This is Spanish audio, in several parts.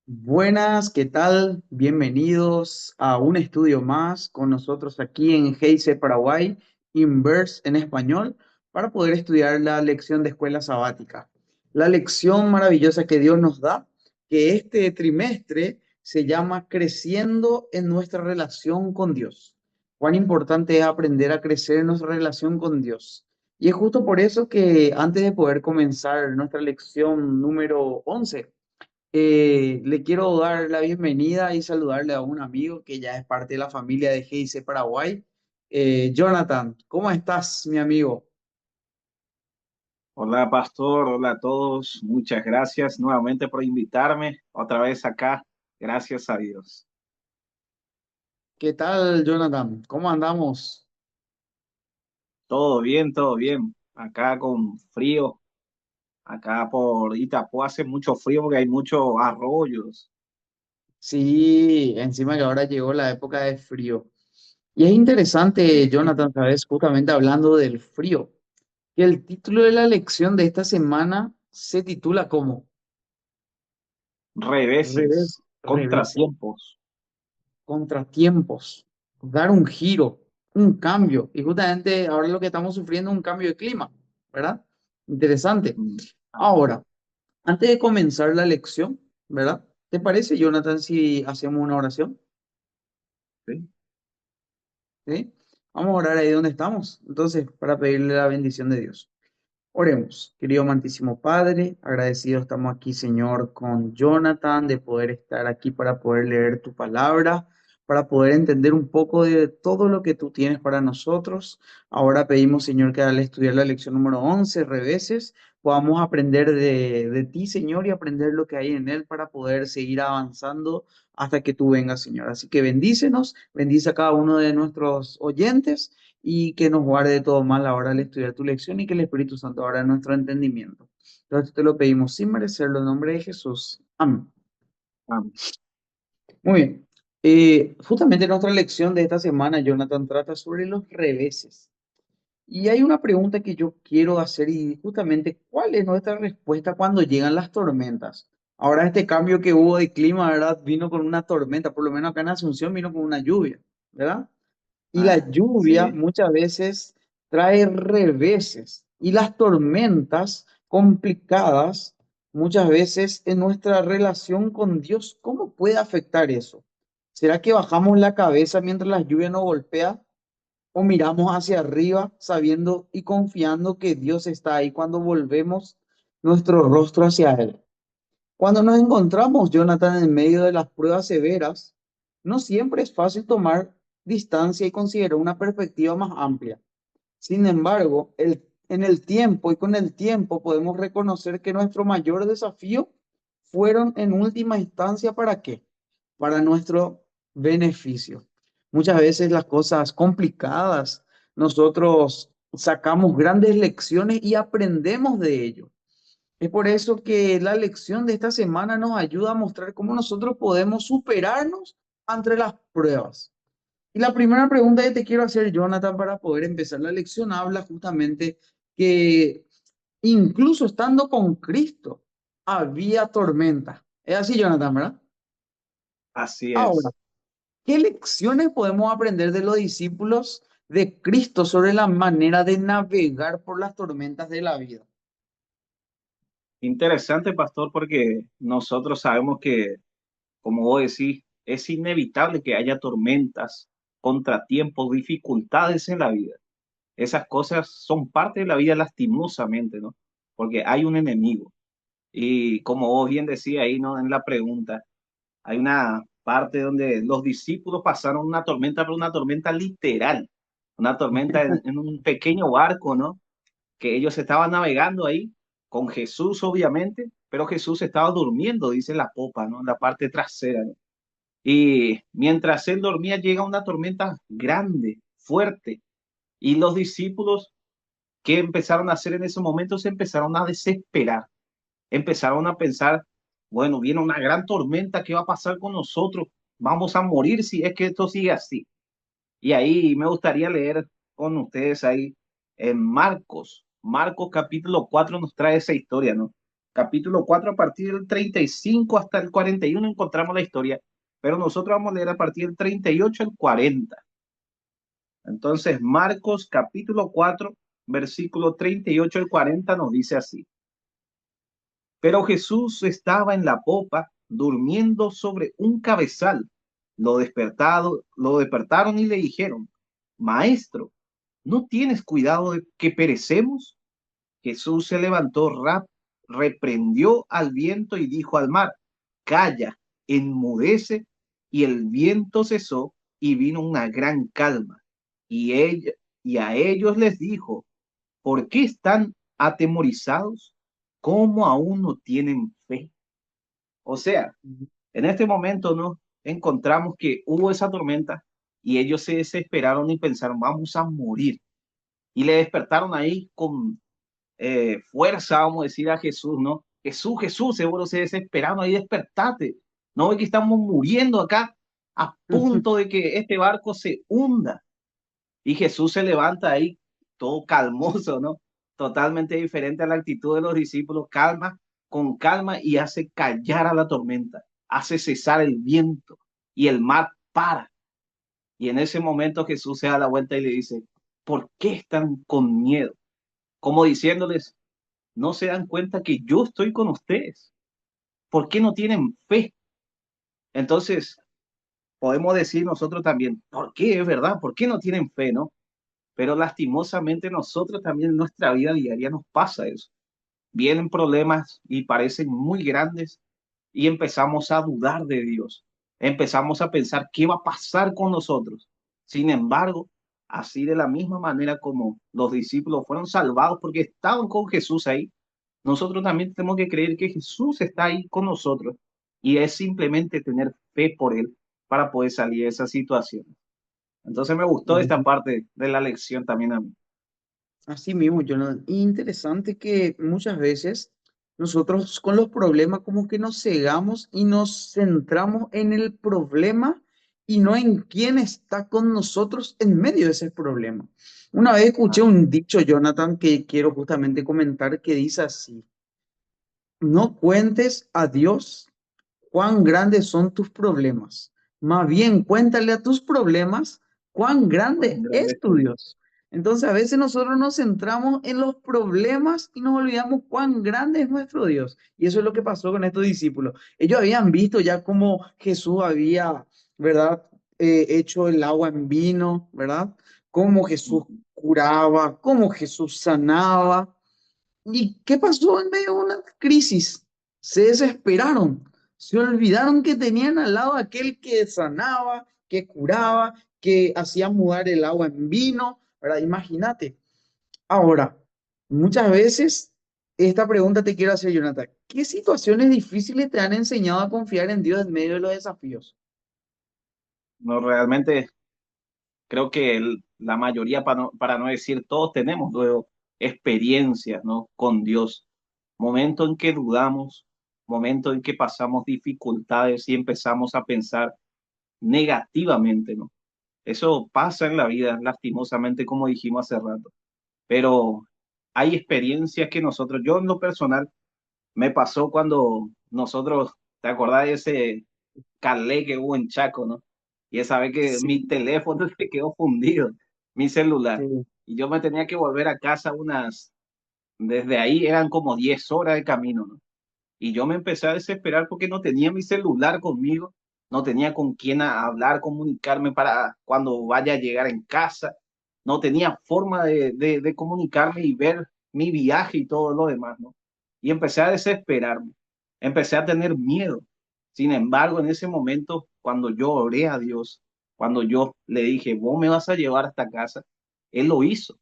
Buenas, ¿qué tal? Bienvenidos a un estudio más con nosotros aquí en GIC Paraguay, Inverse en español, para poder estudiar la lección de escuela sabática. La lección maravillosa que Dios nos da, que este trimestre se llama Creciendo en nuestra relación con Dios. Cuán importante es aprender a crecer en nuestra relación con Dios. Y es justo por eso que antes de poder comenzar nuestra lección número 11, le quiero dar la bienvenida y saludarle a un amigo que ya es parte de la familia de GIC Paraguay. Jonathan, ¿cómo estás, mi amigo? Hola, pastor. Hola a todos. Muchas gracias nuevamente por invitarme otra vez acá. Gracias a Dios. ¿Qué tal, Jonathan? ¿Cómo andamos? Todo bien, todo bien. Acá con frío. Acá por Itapú hace mucho frío porque hay muchos arroyos. Sí, encima que ahora llegó la época de frío. Y es interesante, Jonathan, sabes, justamente hablando del frío, que el título de la lección de esta semana se titula como Reveses, Revés, revés. contratiempos. Contratiempos, dar un giro, un cambio. Y justamente ahora lo que estamos sufriendo es un cambio de clima, ¿verdad? Interesante. Mm, Ahora, antes de comenzar la lección, ¿verdad? ¿Te parece, Jonathan, si hacemos una oración? sí. ¿Sí? Vamos a orar ahí donde estamos, entonces, para pedirle la bendición de Dios. Oremos, querido amantísimo Padre, agradecidos estamos aquí, Señor, con Jonathan, de poder estar aquí para poder leer tu palabra, para poder entender un poco de todo lo que tú tienes para nosotros. Ahora pedimos, Señor, que al estudiar la lección número 11 reveses, podamos aprender de ti, Señor, y aprender lo que hay en él para poder seguir avanzando hasta que tú vengas, Señor. Así que bendícenos, bendice a cada uno de nuestros oyentes y que nos guarde de todo mal ahora al estudiar tu lección y que el Espíritu Santo abra nuestro entendimiento. Entonces te lo pedimos sin merecerlo en nombre de Jesús. Amén. Amén. Muy bien. Justamente nuestra lección de esta semana, Jonathan, trata sobre los reveses. Y hay una pregunta que yo quiero hacer y justamente, ¿cuál es nuestra respuesta cuando llegan las tormentas? Ahora este cambio que hubo de clima, ¿verdad? Vino con una tormenta, por lo menos acá en Asunción vino con una lluvia, ¿verdad? Y la lluvia Sí. muchas veces trae reveses y las tormentas complicadas muchas veces en nuestra relación con Dios. ¿Cómo puede afectar eso? ¿Será que bajamos la cabeza mientras la lluvia nos golpea o miramos hacia arriba sabiendo y confiando que Dios está ahí cuando volvemos nuestro rostro hacia Él? Cuando nos encontramos, Jonathan, en medio de las pruebas severas, no siempre es fácil tomar distancia y considerar una perspectiva más amplia. Sin embargo, en el tiempo y con el tiempo podemos reconocer que nuestro mayor desafío fueron en última instancia ¿para qué? Para nuestro beneficio. Muchas veces las cosas complicadas, nosotros sacamos grandes lecciones y aprendemos de ello. Es por eso que la lección de esta semana nos ayuda a mostrar cómo nosotros podemos superarnos ante las pruebas. Y la primera pregunta que te quiero hacer, Jonathan, para poder empezar la lección, habla justamente que incluso estando con Cristo, había tormenta. Es así, Jonathan, ¿verdad? Así Ahora, es. ¿qué lecciones podemos aprender de los discípulos de Cristo sobre la manera de navegar por las tormentas de la vida? Interesante, pastor, porque nosotros sabemos que, como vos decís, es inevitable que haya tormentas, contratiempos, dificultades en la vida. Esas cosas son parte de la vida lastimosamente, ¿no? Porque hay un enemigo. Y como vos bien decías ahí, ¿no? En la pregunta, hay una parte donde los discípulos pasaron una tormenta, pero una tormenta literal, una tormenta en un pequeño barco, ¿no? Que ellos estaban navegando ahí con Jesús, obviamente, pero Jesús estaba durmiendo, dice la popa, ¿no? En la parte trasera, ¿no? Y mientras él dormía, llega una tormenta grande, fuerte, y los discípulos, ¿qué empezaron a hacer en ese momento? Se empezaron a desesperar, empezaron a pensar, bueno, viene una gran tormenta, ¿qué va a pasar con nosotros? Vamos a morir si es que esto sigue así. Y ahí me gustaría leer con ustedes ahí en Marcos. Marcos capítulo 4 nos trae esa historia, ¿no? capítulo 4 a partir del 35 hasta el 41 encontramos la historia, pero nosotros vamos a leer a partir del 38 al 40. Entonces, Marcos capítulo 4 versículo 38 al 40 nos dice así. Pero Jesús estaba en la popa, durmiendo sobre un cabezal. Lo despertaron y le dijeron, Maestro, ¿no tienes cuidado de que perecemos? Jesús se levantó, reprendió al viento y dijo al mar, Calla, enmudece. Y el viento cesó y vino una gran calma. Y, y a ellos les dijo, ¿por qué están atemorizados? ¿Cómo aún no tienen fe? O sea, en este momento no encontramos que hubo esa tormenta y ellos se desesperaron y pensaron, vamos a morir. Y le despertaron ahí con fuerza, vamos a decir a Jesús, ¿no? Jesús, Jesús, seguro se desesperaron ahí, despertate. No ve que estamos muriendo acá a punto de que este barco se hunda. Y Jesús se levanta ahí todo calmoso, ¿no? Totalmente diferente a la actitud de los discípulos, calma, con calma y hace callar a la tormenta, hace cesar el viento y el mar para. Y en ese momento Jesús se da la vuelta y le dice, ¿por qué están con miedo? Como diciéndoles, no se dan cuenta que yo estoy con ustedes. ¿Por qué no tienen fe? Entonces, podemos decir nosotros también, ¿por qué es verdad? ¿Por qué no tienen fe, no? Pero lastimosamente nosotros también en nuestra vida diaria nos pasa eso. Vienen problemas y parecen muy grandes y empezamos a dudar de Dios. Empezamos a pensar qué va a pasar con nosotros. Sin embargo, así de la misma manera como los discípulos fueron salvados porque estaban con Jesús ahí, nosotros también tenemos que creer que Jesús está ahí con nosotros y es simplemente tener fe por Él para poder salir de esa situación. Entonces me gustó esta parte de la lección también a mí. Así mismo, Jonathan. Interesante que muchas veces nosotros con los problemas como que nos cegamos y nos centramos en el problema y no en quién está con nosotros en medio de ese problema. Una vez escuché un dicho, Jonathan, que quiero justamente comentar, que dice así: no cuentes a Dios cuán grandes son tus problemas. Más bien, cuéntale a tus problemas cuán Cuán grande grande es es tu tu Dios. Dios. Entonces, a veces nosotros nos centramos en los problemas y nos olvidamos cuán grande es nuestro Dios. Y eso es lo que pasó con estos discípulos. Ellos habían visto ya cómo Jesús había, ¿verdad? Hecho el agua en vino, ¿verdad? Cómo Jesús curaba, cómo Jesús sanaba. ¿Y qué pasó en medio de una crisis? Se desesperaron, se olvidaron que tenían al lado aquel que sanaba, que curaba, que hacía mudar el agua en vino, ¿verdad? Imagínate. Ahora, muchas veces esta pregunta te quiero hacer, Jonathan. ¿Qué situaciones difíciles te han enseñado a confiar en Dios en medio de los desafíos? No, realmente creo que la mayoría, para no decir todos, tenemos luego experiencias, ¿no? Con Dios. Momento en que dudamos, momento en que pasamos dificultades y empezamos a pensar negativamente, ¿no? Eso pasa en la vida, lastimosamente, como dijimos hace rato. Pero hay experiencias que nosotros, yo en lo personal, me pasó cuando nosotros, ¿te acordás de ese calé que hubo en Chaco, no? Y esa vez que Sí, mi teléfono se quedó fundido, mi celular. sí. Y yo me tenía que volver a casa desde ahí eran como 10 horas de camino, ¿no? Y yo me empecé a desesperar porque no tenía mi celular conmigo, no tenía con quién hablar, comunicarme para cuando vaya a llegar en casa, no tenía forma de comunicarme y ver mi viaje y todo lo demás, ¿no? Y empecé a desesperarme, empecé a tener miedo. Sin embargo, en ese momento, cuando yo oré a Dios, cuando yo le dije, vos me vas a llevar hasta casa, Él lo hizo.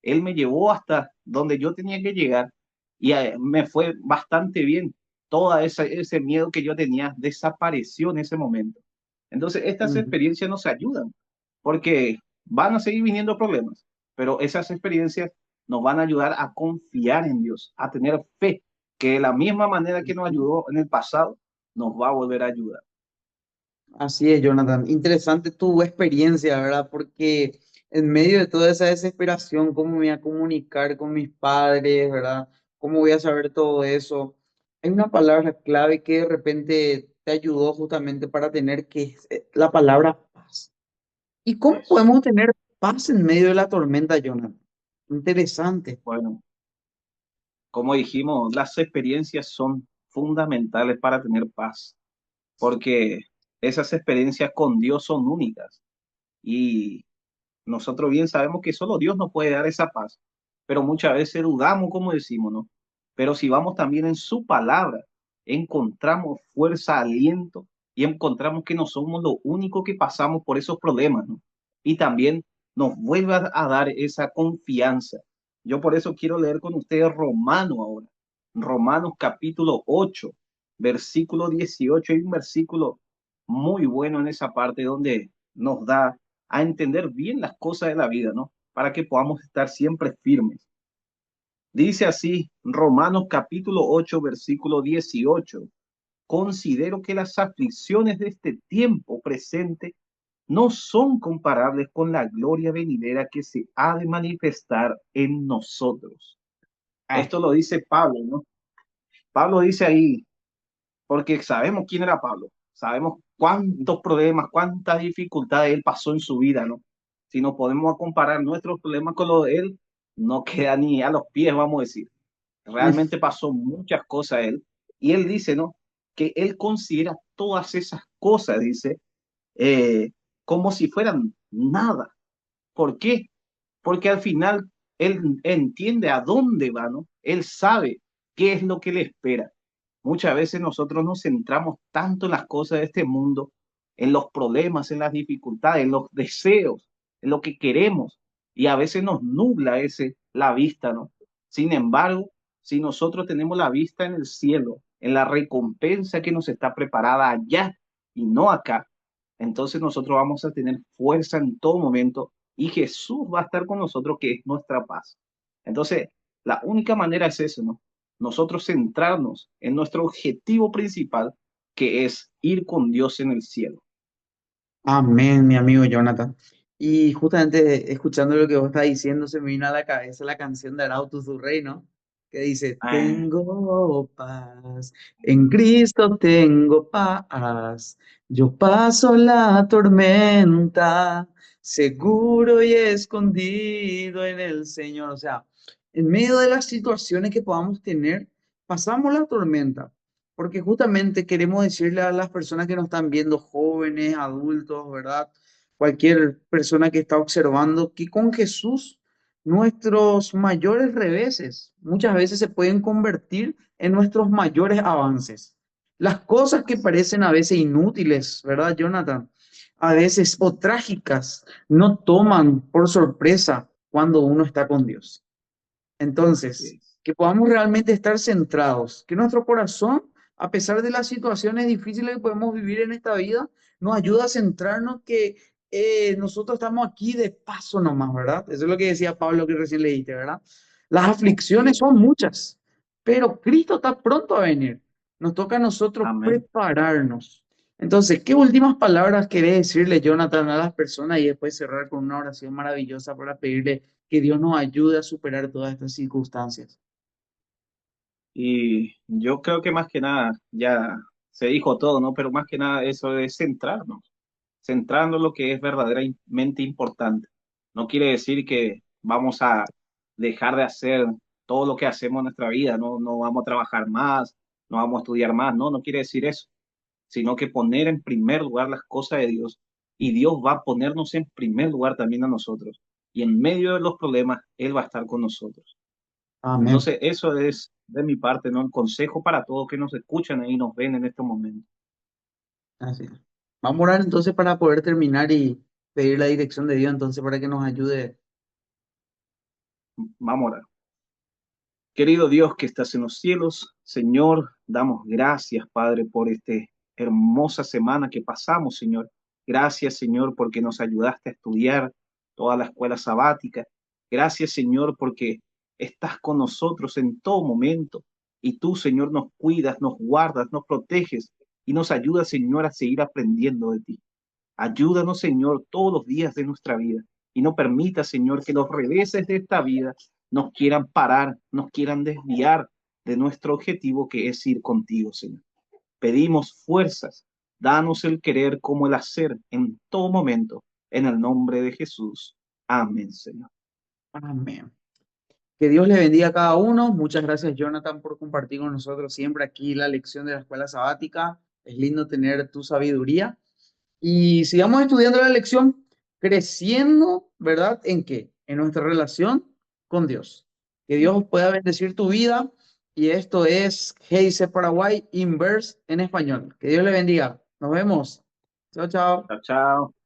Él me llevó hasta donde yo tenía que llegar y me fue bastante bien. Ese miedo que yo tenía desapareció en ese momento. Entonces, estas Ujú. experiencias nos ayudan porque van a seguir viniendo problemas, pero esas experiencias nos van a ayudar a confiar en Dios, a tener fe, que de la misma manera que nos ayudó en el pasado, nos va a volver a ayudar. Así es, Jonathan. Interesante tu experiencia, ¿verdad? Porque en medio de toda esa desesperación, ¿cómo me voy a comunicar con mis padres, ¿verdad? ¿Cómo voy a saber todo eso? Hay una palabra clave que de repente te ayudó justamente para tener que es la palabra paz. ¿Y cómo Eso. podemos tener paz en medio de la tormenta, Jonathan? Interesante. Bueno, como dijimos, las experiencias son fundamentales para tener paz, porque esas experiencias con Dios son únicas y nosotros bien sabemos que solo Dios nos puede dar esa paz, pero muchas veces dudamos, como decimos, ¿no? Pero si vamos también en su palabra, encontramos fuerza, aliento y encontramos que no somos lo único que pasamos por esos problemas, ¿no? Y también nos vuelve a dar esa confianza. Yo por eso quiero leer con ustedes Romano ahora. Romanos capítulo 8 versículo 18. Hay un versículo muy bueno en esa parte donde nos da a entender bien las cosas de la vida, ¿no? Para que podamos estar siempre firmes. Dice así, Romanos capítulo 8 versículo 18. Considero que las aflicciones de este tiempo presente no son comparables con la gloria venidera que se ha de manifestar en nosotros. Ah, Esto lo dice Pablo, ¿no? Pablo dice ahí, porque sabemos quién era Pablo, sabemos cuántos problemas, cuántas dificultades él pasó en su vida, ¿no? Si nos podemos comparar nuestros problemas con los de él, no queda ni a los pies, vamos a decir. mm, Realmente pasó muchas cosas él. Y él dice, ¿no? Que él considera todas esas cosas, dice, como si fueran nada. ¿Por qué? Porque al final él entiende a dónde va, ¿no? Él sabe qué es lo que le espera. Muchas veces nosotros nos centramos tanto en las cosas de este mundo, en los problemas, en las dificultades, en los deseos, en lo que queremos, y a veces nos nubla la vista, ¿no? Sin embargo, si nosotros tenemos la vista en el cielo, en la recompensa que nos está preparada allá y no acá, entonces nosotros vamos a tener fuerza en todo momento y Jesús va a estar con nosotros, que es nuestra paz. Entonces, la única manera es eso, ¿no? Nosotros centrarnos en nuestro objetivo principal, que es ir con Dios en el cielo. amén, mi amigo Jonathan. Y justamente escuchando lo que vos estás diciendo, se me vino a la cabeza la canción de Arauto su Rey, ¿no? Que dice, Ah, tengo paz, en Cristo tengo paz, yo paso la tormenta, seguro y escondido en el Señor. O sea, en medio de las situaciones que podamos tener, pasamos la tormenta. Porque justamente queremos decirle a las personas que nos están viendo, jóvenes, adultos, ¿verdad? Cualquier persona que está observando, que con Jesús nuestros mayores reveses muchas veces se pueden convertir en nuestros mayores avances. Las cosas que así, parecen a veces inútiles, ¿verdad, Jonathan? A veces o trágicas, no toman por sorpresa cuando uno está con Dios. así Entonces, es. que podamos realmente estar centrados, que nuestro corazón, a pesar de las situaciones difíciles que podemos vivir en esta vida, nos ayuda a centrarnos que nosotros estamos aquí de paso nomás, ¿verdad? Eso es lo que decía Pablo que recién leíste, ¿verdad? Las Así aflicciones es. son muchas, pero Cristo está pronto a venir. Nos toca a nosotros Amén. prepararnos. Entonces, ¿qué últimas palabras querés decirle, Jonathan, a las personas y después cerrar con una oración maravillosa para pedirle que Dios nos ayude a superar todas estas circunstancias? Y yo creo que más que nada ya se dijo todo, ¿no? Pero más que nada eso es centrarnos, centrarnos en lo que es verdaderamente importante. No quiere decir que vamos a dejar de hacer todo lo que hacemos en nuestra vida, no, no vamos a trabajar más, no vamos a estudiar más, no, no quiere decir eso, sino que poner en primer lugar las cosas de Dios, y Dios va a ponernos en primer lugar también a nosotros. Y en medio de los problemas, Él va a estar con nosotros. Amén. Entonces, eso es de mi parte, ¿no? El consejo para todos que nos escuchan y nos ven en este momento. Así es. Vamos a orar entonces para poder terminar y pedir la dirección de Dios entonces para que nos ayude. Vamos a orar. Querido Dios que estás en los cielos, Señor, damos gracias, Padre, por esta hermosa semana que pasamos, Señor. Gracias, Señor, porque nos ayudaste a estudiar toda la escuela sabática. Gracias, Señor, porque estás con nosotros en todo momento. Y tú, Señor, nos cuidas, nos guardas, nos proteges y nos ayudas, Señor, a seguir aprendiendo de ti. Ayúdanos, Señor, todos los días de nuestra vida y no permita, Señor, que los reveses de esta vida nos quieran parar, nos quieran desviar de nuestro objetivo que es ir contigo, Señor. Pedimos fuerzas, danos el querer como el hacer en todo momento, en el nombre de Jesús. Amén, Señor. Amén. Que Dios le bendiga a cada uno. Muchas gracias, Jonathan, por compartir con nosotros siempre aquí la lección de la escuela sabática. Es lindo tener tu sabiduría. Y sigamos estudiando la lección, creciendo, ¿verdad? ¿En qué? En nuestra relación con Dios. Que Dios pueda bendecir tu vida. Y esto es GIC Paraguay Inverse en español. Que Dios le bendiga. Nos vemos. Chao, chao. Chao, chao.